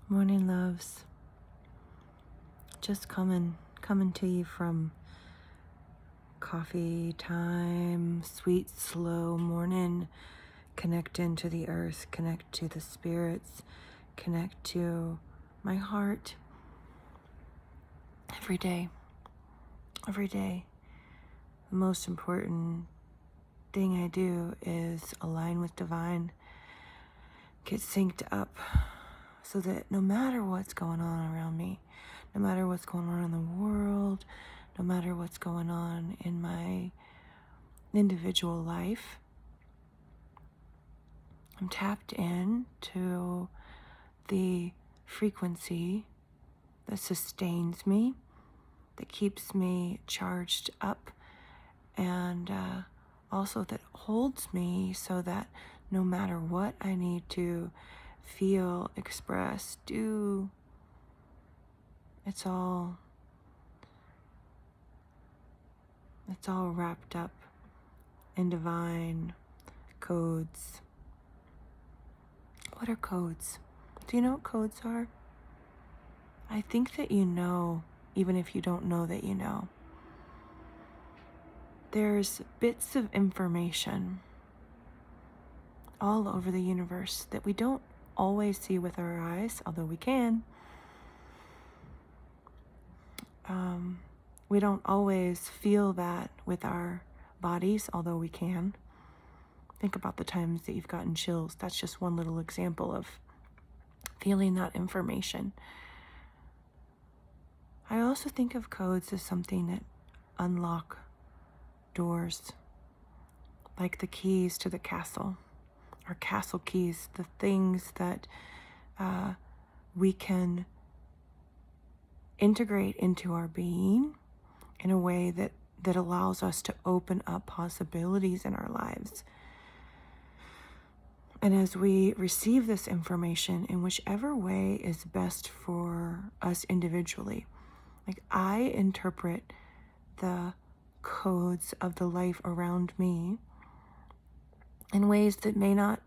Morning, loves. Just coming to you from coffee time, sweet, slow morning. Connect into the earth, connect to the spirits, connect to my heart. Every day, the most important thing I do is align with divine, get synced up, so that no matter what's going on around me, no matter what's going on in the world, no matter what's going on in my individual life, I'm tapped in to the frequency that sustains me, that keeps me charged up, and also that holds me so that no matter what I need to feel, express, do, it's all wrapped up in divine codes. What are codes? Do you know what codes are? I think that you know, even if you don't know that you know. There's bits of information all over the universe that we don't always see with our eyes, although we can. We don't always feel that with our bodies, although we can. Think about the times that you've gotten chills. That's just one little example of feeling that information. I also think of codes as something that unlock doors, like the keys to the castle, or castle keys, the things that we can integrate into our being in a way that allows us to open up possibilities in our lives. And as we receive this information in whichever way is best for us individually, like I interpret the codes of the life around me in ways that may not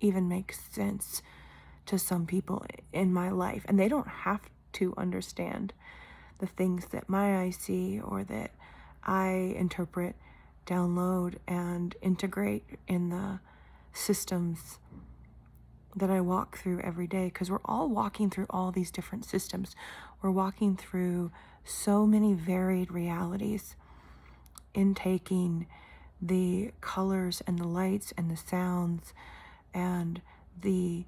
even make sense to some people in my life. And they don't have to understand the things that my eyes see or that I interpret, download, and integrate in the systems that I walk through every day, because we're all walking through all these different systems. We're walking through so many varied realities, intaking the colors and the lights and the sounds and the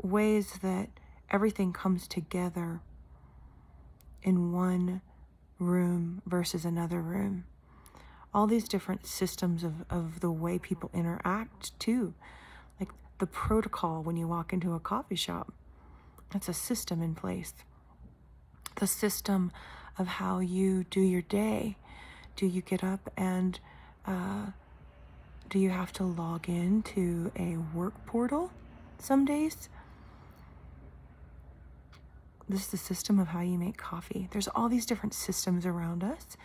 ways that everything comes together in one room versus another room. All these different systems of the way people interact too. Like the protocol when you walk into a coffee shop, that's a system in place. The system of how you do your day. Do you get up and do you have to log in to a work portal some days? This is the system of how you make coffee. There's all these different systems around us,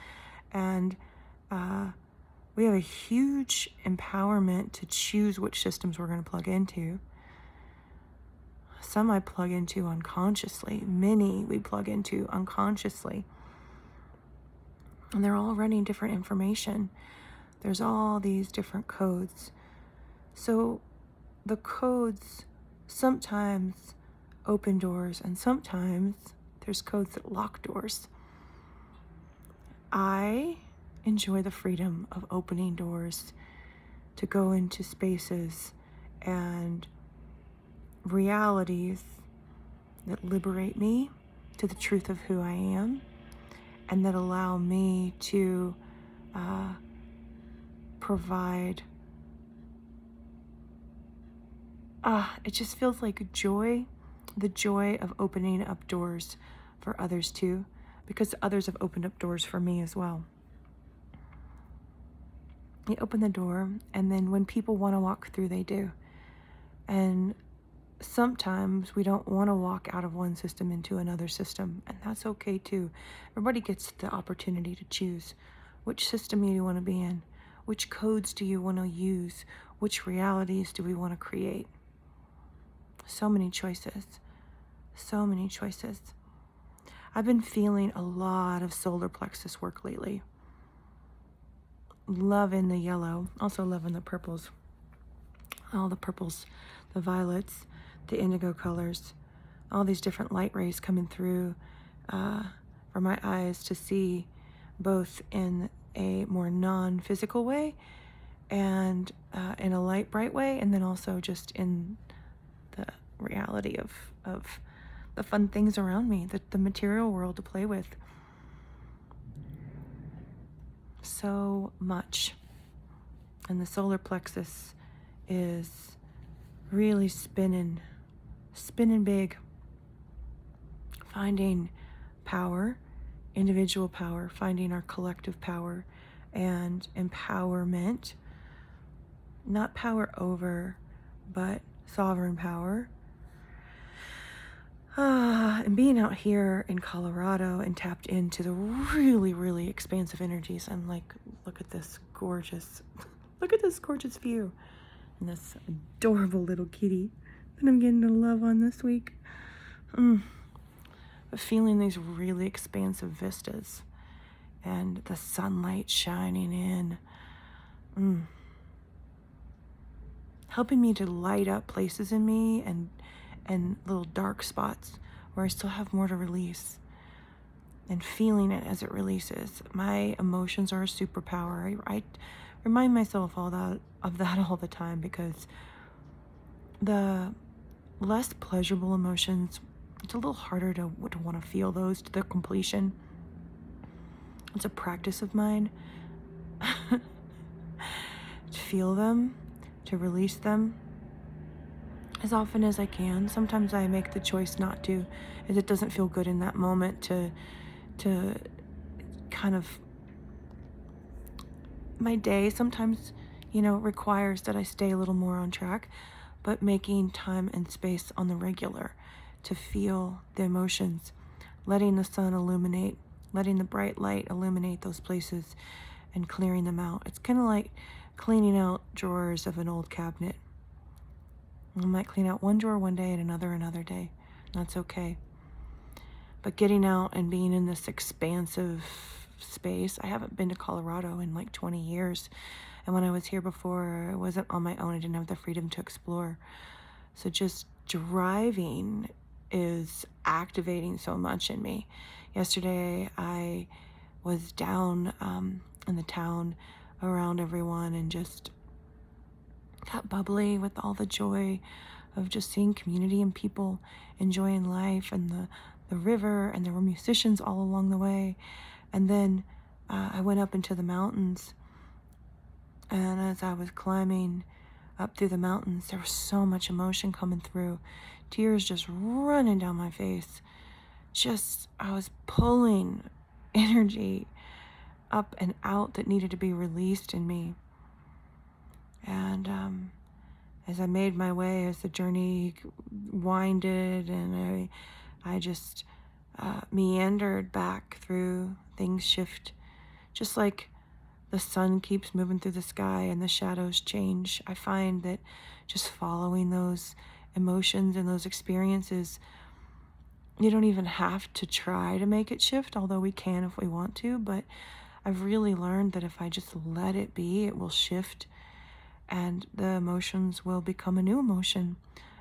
and we have a huge empowerment to choose which systems we're going to plug into. Some I plug into unconsciously. Many we plug into unconsciously. And they're all running different information. There's all these different codes. So the codes sometimes open doors, and sometimes there's codes that lock doors. I enjoy the freedom of opening doors to go into spaces and realities that liberate me to the truth of who I am, and that allow me to provide. It just feels like joy, the joy of opening up doors for others too, because others have opened up doors for me as well. You open the door, and then when people want to walk through, they do. And sometimes we don't want to walk out of one system into another system, and that's okay too. Everybody gets the opportunity to choose which system you want to be in, which codes do you want to use, which realities do we want to create. So many choices. So many choices. I've been feeling a lot of solar plexus work lately. Loving the yellow, also loving the purples. All the purples, the violets, the indigo colors, all these different light rays coming through for my eyes to see, both in a more non-physical way and in a light, bright way, and then also just in the reality of the fun things around me, the material world to play with. So much. And the solar plexus is really spinning big, finding power, individual power, finding our collective power and empowerment, not power over, but sovereign power. And being out here in Colorado and tapped into the really, really expansive energies. I'm like, look at this gorgeous view. And this adorable little kitty that I'm getting to love on this week. But feeling these really expansive vistas and the sunlight shining in. Helping me to light up places in me and little dark spots where I still have more to release, and feeling it as it releases. My emotions are a superpower. I remind myself of that all the time, because the less pleasurable emotions, it's a little harder to want to feel those to their completion. It's a practice of mine to feel them, to release them as often as I can. Sometimes I make the choice not to, as it doesn't feel good in that moment to kind of, my day sometimes, requires that I stay a little more on track, but making time and space on the regular to feel the emotions, letting the sun illuminate, letting the bright light illuminate those places and clearing them out. It's kind of like cleaning out drawers of an old cabinet. I might clean out one drawer one day and another day. That's okay. But getting out and being in this expansive space. I haven't been to Colorado in like 20 years. And when I was here before, I wasn't on my own. I didn't have the freedom to explore. So just driving is activating so much in me. Yesterday, I was down in the town around everyone and just got bubbly with all the joy of just seeing community and people enjoying life, and the river, and there were musicians all along the way. And then I went up into the mountains, and as I was climbing up through the mountains, there was so much emotion coming through, tears just running down my face. I was pulling energy up and out that needed to be released in me. And as I made my way, as the journey winded, and I just meandered back through, things shift. Just like the sun keeps moving through the sky and the shadows change, I find that just following those emotions and those experiences, you don't even have to try to make it shift, although we can if we want to. But I've really learned that if I just let it be, it will shift, and the emotions will become a new emotion,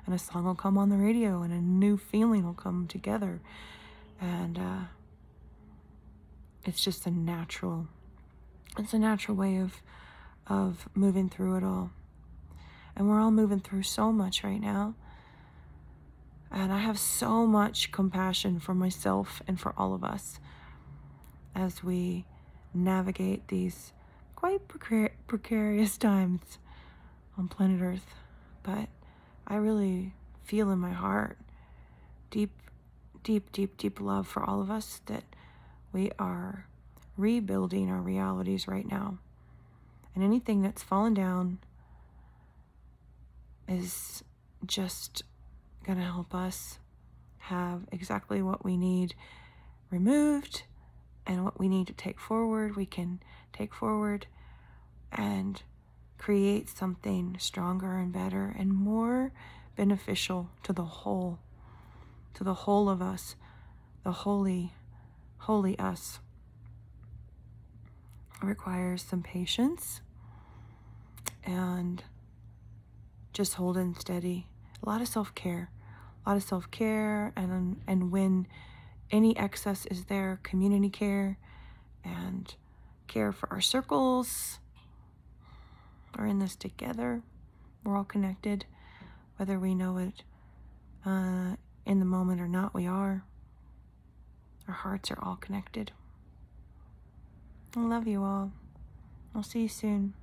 and a song will come on the radio, and a new feeling will come together. And it's just a natural way of moving through it all. And we're all moving through so much right now. And I have so much compassion for myself and for all of us as we navigate these quite precarious times on planet Earth. But I really feel in my heart deep love for all of us, that we are rebuilding our realities right now. And anything that's fallen down is just going to help us have exactly what we need removed, and what we need to take forward, we can take forward and create something stronger and better and more beneficial to the whole. to the whole of us, the holy, holy us. It requires some patience and just holding steady. A lot of self-care. A lot of self-care, and when any excess is there, community care and care for our circles. We're in this together. We're all connected, whether we know it in the moment or not, we are. Our hearts are all connected. I love you all. I'll see you soon.